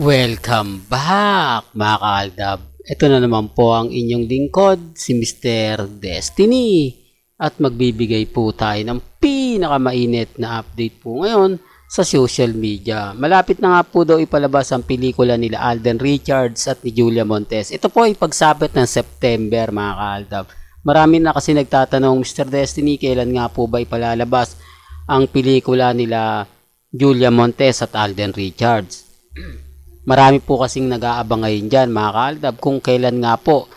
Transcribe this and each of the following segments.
Welcome back mga kaaldab. Ito na naman po ang inyong lingkod, si Mr. Destiny. At magbibigay po tayo ng pinakamainit na update po ngayon sa social media. Malapit na nga po daw ipalabas ang pelikula nila Alden Richards at ni Julia Montes. Ito po ay pagsapit ng September mga kaaldab. Marami na kasi nagtatanong, Mr. Destiny, kailan nga po ba ipalalabas ang pelikula nila Julia Montes at Alden Richards? Marami po kasing nag-aabang ngayon dyan mga kaaldab kung kailan nga po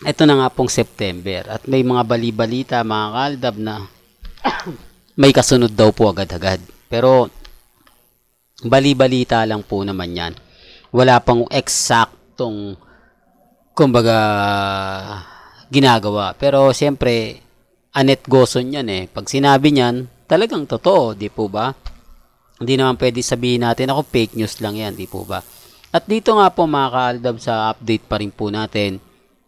ito na nga pong September at may mga bali-balita mga kaaldab na may kasunod daw po agad-agad, pero bali-balita lang po naman yan, wala pang eksaktong kumbaga ginagawa, pero siyempre anet goson yan pag sinabi niyan talagang totoo, di po ba? Hindi naman pwede sabihin natin ako fake news lang yan, di po ba? At dito nga po mga kaaldab sa update pa rin po natin,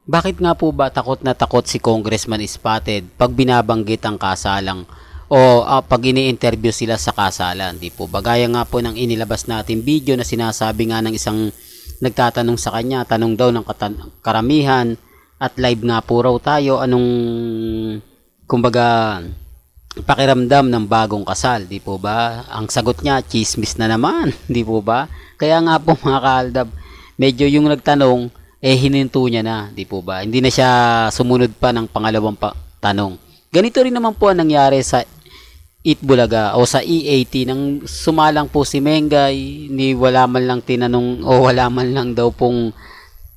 bakit nga po ba takot na takot si Congressman Spotted pag binabanggit ang kasalang o pag ini-interview sila sa kasalan, di po ba? Gaya nga po ng inilabas natin video na sinasabi nga ng isang nagtatanong sa kanya, tanong daw ng karamihan at live nga po raw tayo, anong kumbaga pakiramdam ng bagong kasal, di po ba? Ang sagot niya, chismis na naman, di po ba? Kaya nga po mga kaaldab, medyo yung nagtanong, hininto niya na, di po ba? Hindi na siya sumunod pa ng pangalawang tanong. Ganito rin naman po ang nangyari sa Itbulaga o sa E80 nang sumalang po si Mengay, ni wala man lang tinanong o wala man lang daw pong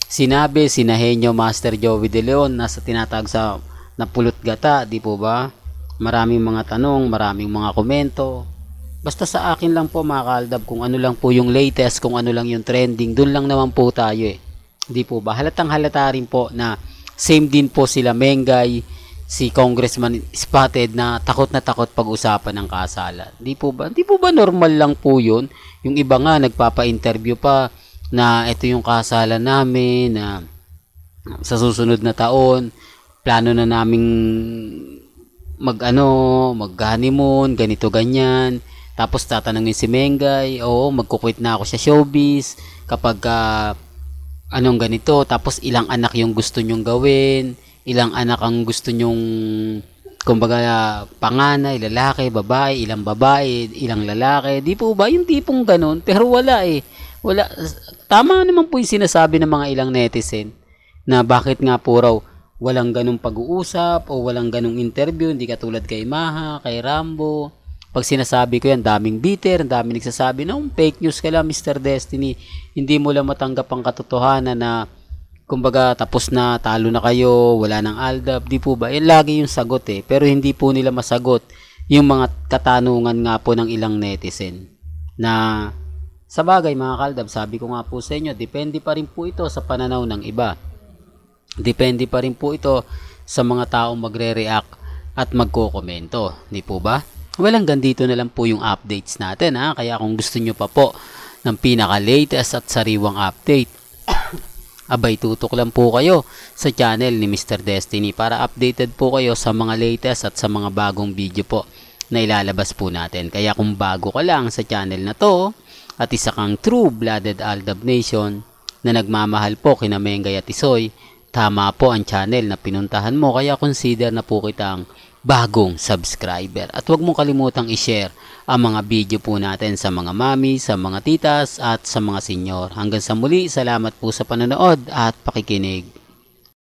sinabi si Henyo Master Joey De Leon na sa tinatag sa napulot gata, di po ba? Maraming mga tanong, maraming mga komento. Basta sa akin lang po mga kaaldab, kung ano lang po yung latest, kung ano lang yung trending, dun lang naman po tayo Hindi po ba? Halatang halata rin po na same din po sila Mengay, si Congressman Spotted na takot pag-usapan ng kasalan. Hindi po ba? Hindi po ba normal lang po yun? Yung iba nga nagpapa-interview pa na ito yung kasalan namin, na sa susunod na taon, plano na naming mag-honeymoon, ganito ganyan. Tapos tatanungin si Mengay, magkukwit na ako sa showbiz kapag anong ganito. Tapos ilang anak yung gusto nyong gawin, ilang anak ang gusto nyong kumbaga panganay, lalaki, babae, ilang babae, ilang lalaki. Di po ba yung tipong ganun? Pero wala wala. Tama naman po yung sinasabi ng mga ilang netizen na bakit nga po raw walang ganung pag-uusap o walang ganung interview, hindi katulad kay Maha, kay Rambo. Pag sinasabi ko yan, daming bitter, daming nagsasabi na fake news ka lang Mr. Destiny, hindi mo lang matanggap ang katotohanan na kumbaga tapos na, talo na kayo, wala nang aldab, di po ba? Yan lagi yung sagot pero hindi po nila masagot yung mga katanungan nga po ng ilang netizen na sa bagay mga kaldab, sabi ko nga po sa inyo, depende pa rin po ito sa pananaw ng iba. Depende pa rin po ito sa mga taong magre-react at magko-komento, di po ba? Well, hanggang dito na lang po yung updates natin Kaya kung gusto nyo pa po ng pinaka-latest at sariwang update, abay tutok lang po kayo sa channel ni Mr. Destiny para updated po kayo sa mga latest at sa mga bagong video po na ilalabas po natin. Kaya kung bago ka lang sa channel na to at isa kang true-blooded Aldab Nation na nagmamahal po kina Mengay at Isoy, tama po ang channel na pinuntahan mo, kaya consider na po kitang bagong subscriber. At huwag mong kalimutang i-share ang mga video po natin sa mga mami, sa mga titas at sa mga senyor. Hanggang sa muli, salamat po sa panonood at pakikinig.